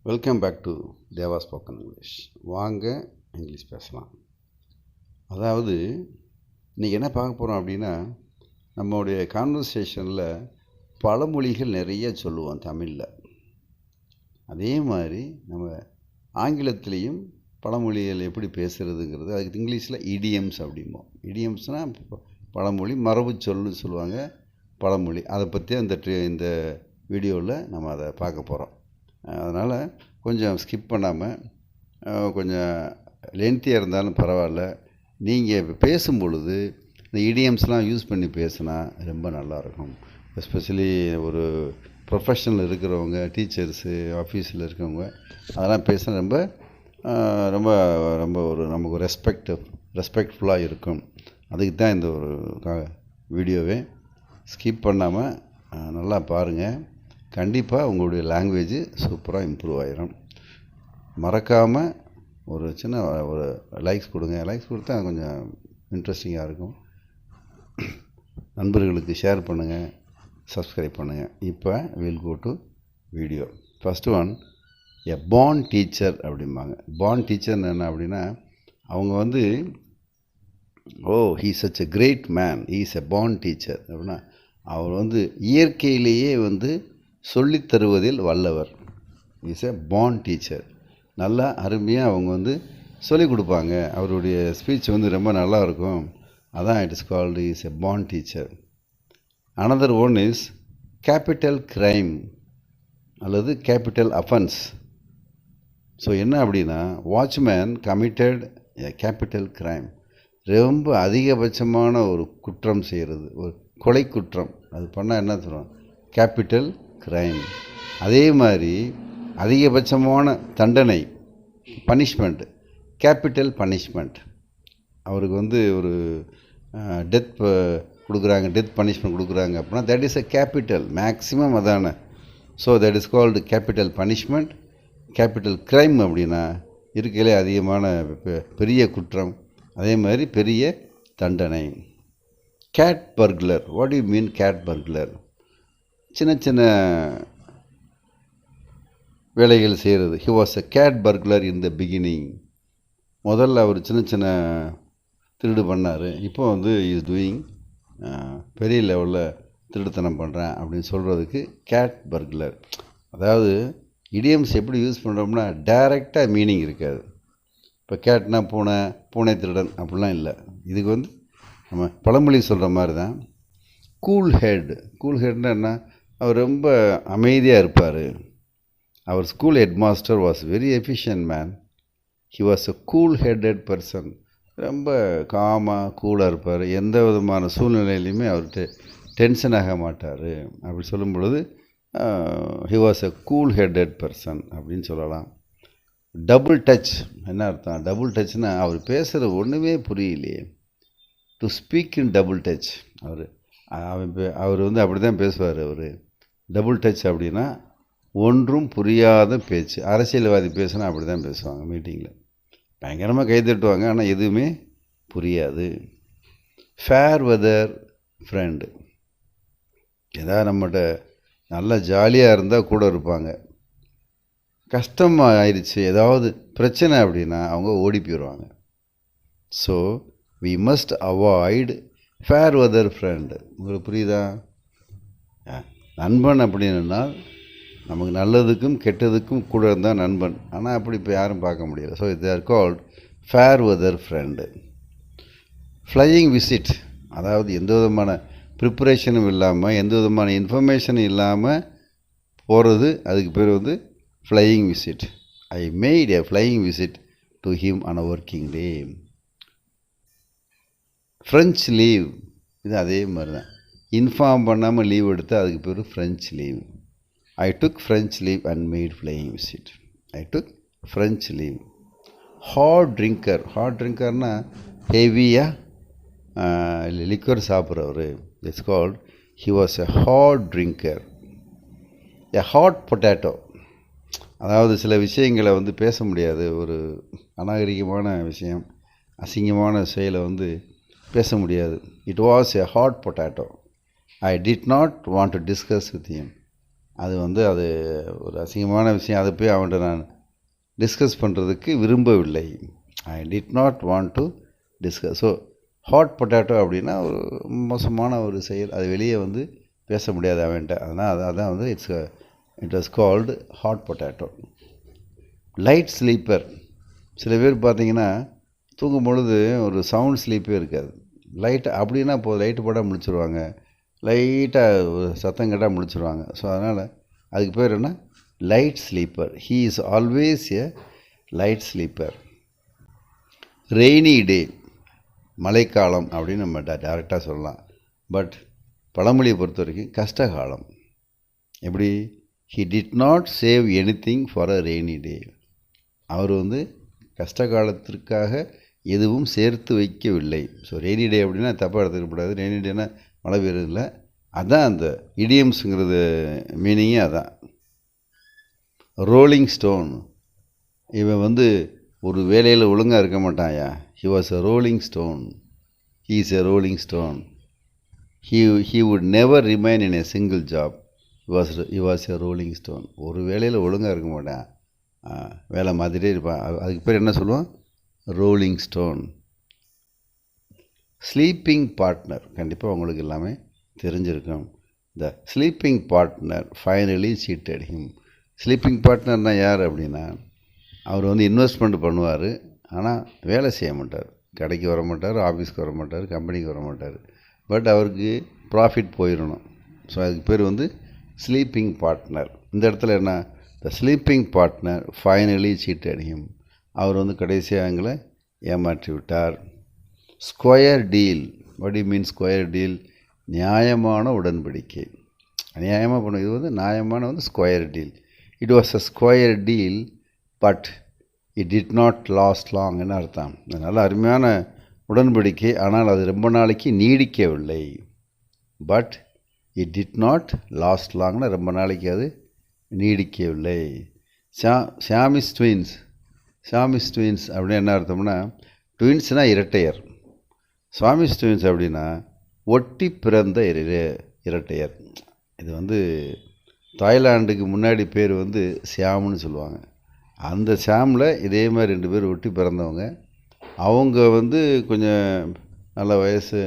Welcome back to Deva spoken English. வாங்க English பேசலாம். அதாவது இன்றைக்கி என்ன பார்க்க போகிறோம் அப்படின்னா, நம்மளுடைய கான்வர்சேஷனில் பழமொழிகள் நிறைய சொல்லுவோம் தமிழில். அதே மாதிரி நம்ம ஆங்கிலத்திலையும் பழமொழிகள் எப்படி பேசுகிறதுங்கிறது, அதுக்கு இங்கிலீஷில் இடியம்ஸ் அப்படிம்போம். இடியம்ஸ்னால் பழமொழி, மரபு சொல்லுன்னு சொல்லுவாங்க, பழமொழி. அதை பற்றி இந்த வீடியோவில் நம்ம அதை பார்க்க போகிறோம். அதனால் கொஞ்சம் ஸ்கிப் பண்ணாமல், கொஞ்சம் லென்த்தியாக இருந்தாலும் பரவாயில்ல, நீங்கள் இப்போ பேசும் பொழுது இந்த இடியம்ஸ்லாம் யூஸ் பண்ணி பேசினா ரொம்ப நல்லாயிருக்கும். எஸ்பெஷலி ஒரு ப்ரொஃபஷனல் இருக்கிறவங்க, டீச்சர்ஸு, ஆஃபீஸில் இருக்கிறவங்க அதெல்லாம் பேசினா ரொம்ப ரொம்ப ரொம்ப ஒரு நமக்கு ரெஸ்பெக்ட்ஃபுல்லாக இருக்கும். அதுக்கு தான் இந்த ஒரு வீடியோவே. ஸ்கிப் பண்ணாமல் நல்லா பாருங்கள். கண்டிப்பாக உங்களுடைய லாங்குவேஜ் சூப்பராக இம்ப்ரூவ் ஆகிரும். மறக்காமல் ஒரு சின்ன ஒரு லைக்ஸ் கொடுங்க. லைக்ஸ் கொடுத்தா கொஞ்சம் இன்ட்ரெஸ்டிங்காக இருக்கும். நண்பர்களுக்கு ஷேர் பண்ணுங்கள், சப்ஸ்கிரைப் பண்ணுங்கள். இப்போ will go to video. First one, a born teacher அப்படிம்பாங்க. பார்ன் டீச்சர்னு என்ன அப்படின்னா, அவங்க he such a great man, he is a born teacher அப்படின்னா, அவர் இயற்கையிலேயே சொல்லித் தருவதில் வல்லவர். Is a born teacher. நல்லா அருமையாக அவங்க சொல்லிக் கொடுப்பாங்க. அவருடைய ஸ்பீச் ரொம்ப நல்லா இருக்கும். அதான் it is called is a born teacher. Another one is capital crime அல்லது கேபிட்டல் அஃபென்ஸ். ஸோ என்ன அப்படின்னா, வாட்ச்மேன் கமிட்டட் எ கேபிட்டல் கிரைம். ரொம்ப அதிகபட்சமான ஒரு குற்றம் செய்கிறது, ஒரு கொலை குற்றம். அது பண்ணால் என்ன சொல்கிறோம்? Capital crime. அதே மாதிரி அதிகபட்சமான தண்டனை, பனிஷ்மெண்ட், கேபிட்டல் பனிஷ்மெண்ட். அவருக்கு ஒரு டெத் கொடுக்குறாங்க, டெத் பனிஷ்மெண்ட் கொடுக்குறாங்க அப்படின்னா, that is a capital, maximum அதான. So that is called capital punishment. Capital crime அப்படின்னா இருக்கையிலே அதிகமான பெரிய குற்றம், அதே மாதிரி பெரிய தண்டனை. Cat burglar. What do you mean cat burglar? சின்ன சின்ன வேலைகள் செய்கிறது. He was a cat burglar in the beginning. முதல்ல அவர் சின்ன சின்ன திருடு பண்ணார். இப்போ இஸ் டூயிங் பெரிய லெவலில் திருடுத்தனம் பண்ணுறேன் அப்படின்னு சொல்கிறதுக்கு கேட் பர்க்லர். அதாவது இடியம்ஸ் எப்படி யூஸ் பண்ணுறோம்னா, டைரெக்டாக மீனிங் இருக்காது. இப்போ கேட்னா பூனை திருடன் அப்படிலாம் இல்லை. இதுக்கு நம்ம பழமொழி சொல்கிற மாதிரி தான். கூல் ஹெட்னா என்ன? அவர் ரொம்ப அமைதியாக இருப்பார். அவர் school head master was very efficient man. He was a cool headed person. ரொம்ப காமாக கூலாக இருப்பார். எந்த விதமான சூழ்நிலையிலையுமே அவர்கிட்ட டென்ஷன் ஆக மாட்டார். அப்படி சொல்லும் பொழுது he was a cool headed person அப்படின்னு சொல்லலாம். டபுள் டச் என்ன அர்த்தம்? டபுள் டச்னா, அவர் பேசுகிற ஒன்றுமே புரியலையே. To speak in double Dutch. அவர் அப்படி தான் பேசுவார். அவர் டபுள் டச் அப்படின்னா ஒன்றும் புரியாத பேச்சு. அரசியல்வாதி பேசுனா அப்படி தான் பேசுவாங்க. மீட்டிங்கில் பயங்கரமாக கை தட்டுவாங்க, ஆனால் எதுவுமே புரியாது. Fair weather friend. ஏதாவது நம்மகிட்ட நல்லா ஜாலியாக இருந்தால் கூட இருப்பாங்க. கஷ்டமாக ஆயிடுச்சு, ஏதாவது பிரச்சனை அப்படின்னா அவங்க ஓடி போயிடுவாங்க. So we must avoid fair weather friend. உங்களுக்கு புரியுதா? நண்பன் அப்படின்னா நமக்கு நல்லதுக்கும் கெட்டதுக்கும் கூட இருந்தால் நண்பன். ஆனால் அப்படி இப்போ யாரும் பார்க்க முடியாது. So they are called fair weather friend. Flying visit. அதாவது எந்த விதமான ப்ரிப்பரேஷனும் இல்லாமல், எந்த விதமான இன்ஃபர்மேஷனும் இல்லாமல் போகிறது, அதுக்கு பேர் flying visit. I made a flying visit to him on a working day. French leave. இது அதே மாதிரி தான். இன்ஃபார்ம் பண்ணாமல் லீவ் எடுத்தால் அதுக்கு பேர் French leave. I took French leave and made flying visit. I took French leave. Hard ட்ரிங்கர்னா ஹெவியாக லிக்வர் சாப்பிட்றவர். It's called he was a hard drinker. A hot potato. அதாவது சில விஷயங்களை பேச முடியாது. ஒரு அநாகரிகமான விஷயம், அசிங்கமான செயலை பேச முடியாது. It was a hot potato. I did not want to discuss with him. அது ஒரு அசிங்கமான விஷயம். அதை போய் அவன்கிட்ட நான் டிஸ்கஸ் பண்ணுறதுக்கு விரும்பவில்லை. I did not want to discuss. So hot potato அப்படின்னா ஒரு மோசமான ஒரு செயல். அது வெளியே பேச முடியாது அவன்கிட்ட. அதனால் அதான் it was called hot potato. Light sleeper. சில பேர் பார்த்தீங்கன்னா தூங்கும் பொழுது ஒரு சவுண்ட் ஸ்லீப்பே இருக்காது. லைட் அப்படின்னா லைட்டு போட்டால் முழிச்சிருவாங்க, லைட்டாக சத்தம் கேட்டால் முழிச்சிருவாங்க. ஸோ அதனால் அதுக்கு பேர் என்ன? Light sleeper. He is always a light sleeper. Rainy day, மழைக்காலம் அப்படின்னு நம்ம டேரெக்டாக சொல்லலாம். பட் பழமொழியை பொறுத்த வரைக்கும் கஷ்டகாலம். எப்படி? He did not save anything for a rainy day. அவர் கஷ்ட காலத்திற்காக எதுவும் சேர்த்து வைக்கவில்லை. ஸோ ரெய்னி டே அப்படின்னா தப்பாக எடுத்துக்கப்படாது. ரெய்னி டேனா மழை பெய்யறதில்ல. அதான் அந்த இடியம்ஸுங்கிறது மீனிங்கே அதான். Rolling stone. இவன் ஒரு வேலையில் ஒழுங்காக இருக்க மாட்டான்யா. He was a rolling stone. He is a rolling stone. He would never remain in a single job. He was a rolling stone. ஒரு வேலையில் ஒழுங்காக இருக்க மாட்டான், வேலை மாதிரியே இருப்பான். அதுக்கு பேர் என்ன சொல்லுவான்? Rolling stone. Sleeping partner. கண்டிப்பாக உங்களுக்கு எல்லாமே தெரிஞ்சிருக்கும். The sleeping partner finally cheated him. Sleeping பார்ட்னர்னால் யார் அப்படின்னா, அவர் இன்வெஸ்ட்மெண்ட் பண்ணுவார், ஆனால் வேலை செய்ய மாட்டார். கடைக்கு வர மாட்டார், ஆஃபீஸ்க்கு வர மாட்டார், கம்பெனிக்கு வர மாட்டார். பட் அவருக்கு ப்ராஃபிட் போயிடணும். ஸோ அதுக்கு பேர் ஸ்லீப்பிங் பார்ட்னர். இந்த இடத்துல என்ன? The sleeping partner finally cheated him. அவர் கடைசியாக எங்களை ஏமாற்றி விட்டார். Square deal. What you mean square deal? நியாயமான உடன்படிக்கை. நியாயமாக பண்ணும். இது நியாயமான square deal. It was a square deal but it did not last long. என்ன அர்த்தம்? நல்ல அருமையான உடன்படிக்கை, ஆனால் அது ரொம்ப நாளைக்கு நீடிக்கவில்லை. But it did not last லாங்னா ரொம்ப நாளைக்கு அது நீடிக்கவில்லை. ஷாமிஸ் ட்வின்ஸ். ஷாமிஸ் ட்வின்ஸ் அப்படின்னு என்ன அர்த்தம்னா, ட்வின்ஸ்னால் இரட்டையர். ஷாமிஸ் ட்வின்ஸ் அப்படின்னா ஒட்டி பிறந்த இரட்டையர். இது தாய்லாண்டுக்கு முன்னாடி பேர் ஷியாம்னு சொல்லுவாங்க. அந்த ஷியாமில் இதே மாதிரி 2 பேர் ஒட்டி பிறந்தவங்க. அவங்க கொஞ்சம் நல்ல வயசு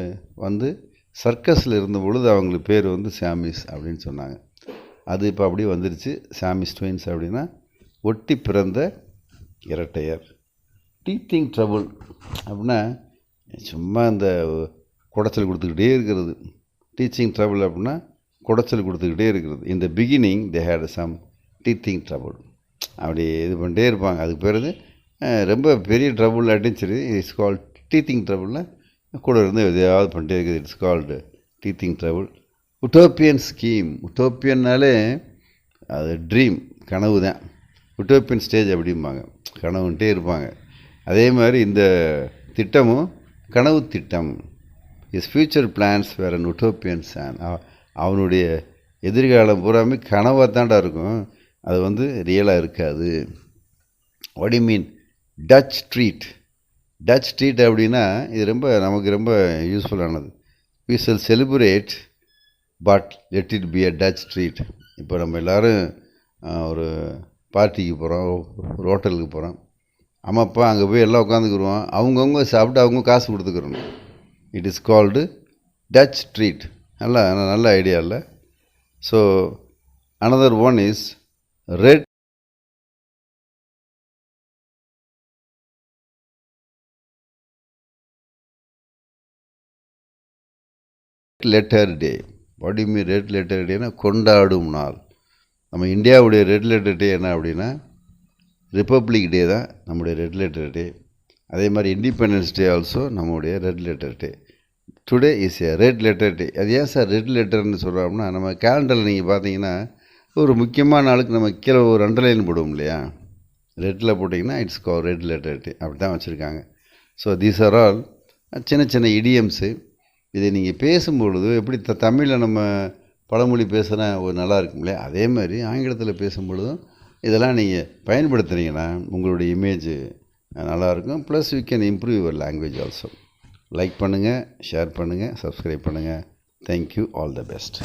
சர்க்கஸில் இருந்த பொழுது அவங்களுக்கு பேர் ஷாமிஸ் அப்படின்னு சொன்னாங்க. அது இப்போ அப்படியே வந்துருச்சு. ஷாமிஸ் ட்வின்ஸ் அப்படின்னா ஒட்டி பிறந்த இரட்டையர். டீத்திங் ட்ரபுள் அப்படின்னா சும்மா இந்த குடைச்சல் கொடுத்துக்கிட்டே இருக்கிறது. டீச்சிங் ட்ரபுள் அப்படின்னா குடைச்சல் கொடுத்துக்கிட்டே இருக்கிறது. இந்த beginning they had some teething trouble. அப்படி இது பண்ணிட்டே இருப்பாங்க. அதுக்கு பேர் ரொம்ப பெரிய ட்ரபுள் இல்லாட்டியும் சரி, இட்ஸ் கால்ட் டீத்திங் ட்ரபுள்னா கூட இருந்து எதையாவது பண்ணிட்டே இருக்குது. It's called teething trouble. Utopian scheme. உட்டோப்பியன்னாலே அது ட்ரீம், கனவு தான். உட்டோப்பியன் ஸ்டேஜ் அப்படிம்பாங்க, கனவுன்ட்டே இருப்பாங்க. அதே மாதிரி இந்த திட்டமும் கனவு திட்டம். His future plans were an utopian சான். அவனுடைய எதிர்காலம் பூராமே கனவாக தாண்டா இருக்கும், அது ரியலாக இருக்காது. What you mean? Dutch treat. Dutch treat அப்படின்னா இது நமக்கு ரொம்ப யூஸ்ஃபுல்லானது. We shall celebrate but let it be a Dutch treat. இப்போ நம்ம எல்லோரும் ஒரு பார்ட்டிக்கு போகிறோம், ஒரு ஹோட்டலுக்கு போகிறோம். ஆமாப்பா, அங்கே போய் எல்லாம் உட்காந்துக்குருவோம். அவங்கவுங்க சாப்பிட்டு அவங்க காசு கொடுத்துக்கிறணும். It is called Dutch treat. நல்ல ஐடியா இல்லை? So another one is red letter day. What do you mean red letter day? கொண்டாடும் நாள். நம்ம இந்தியாவுடைய ரெட் லெட்டர் டே என்ன அப்படின்னா ரிப்பப்ளிக் டே தான் நம்முடைய ரெட் லெட்டர் டே. அதே மாதிரி இண்டிபெண்டன்ஸ் டே ஆல்சோ நம்முடைய red letter day. Today is a red letter day. அது ஏன் சார் ரெட் லெட்டர்னு சொல்கிறோம்னா, நம்ம கேலண்டரில் நீங்கள் பார்த்தீங்கன்னா ஒரு முக்கியமான நாளுக்கு நம்ம கீழே ஒரு அண்டர்லைன் போடுவோம் இல்லையா, ரெட்டில் போட்டிங்கன்னா இட்ஸ் கால் ரெட் லெட்டர் டே. அப்படி தான் வச்சுருக்காங்க. ஸோ தீஸ் ஆர் ஆல் சின்ன சின்ன இடியம்ஸு. இதை நீங்கள் பேசும்பொழுது எப்படி தமிழில் நம்ம பழமொழி பேசுனா ஒரு நல்லா இருக்கும் இல்லையா, அதே மாதிரி ஆங்கிலத்தில் பேசும்பொழுதும் இதெல்லாம் நீங்கள் பயன்படுத்துனீங்கன்னா உங்களுடைய இமேஜ் நல்லாயிருக்கும். Plus you can improve your language also. Like பண்ணுங்கள், ஷேர் பண்ணுங்கள், சப்ஸ்கிரைப் பண்ணுங்கள். தேங்க்யூ. All the best.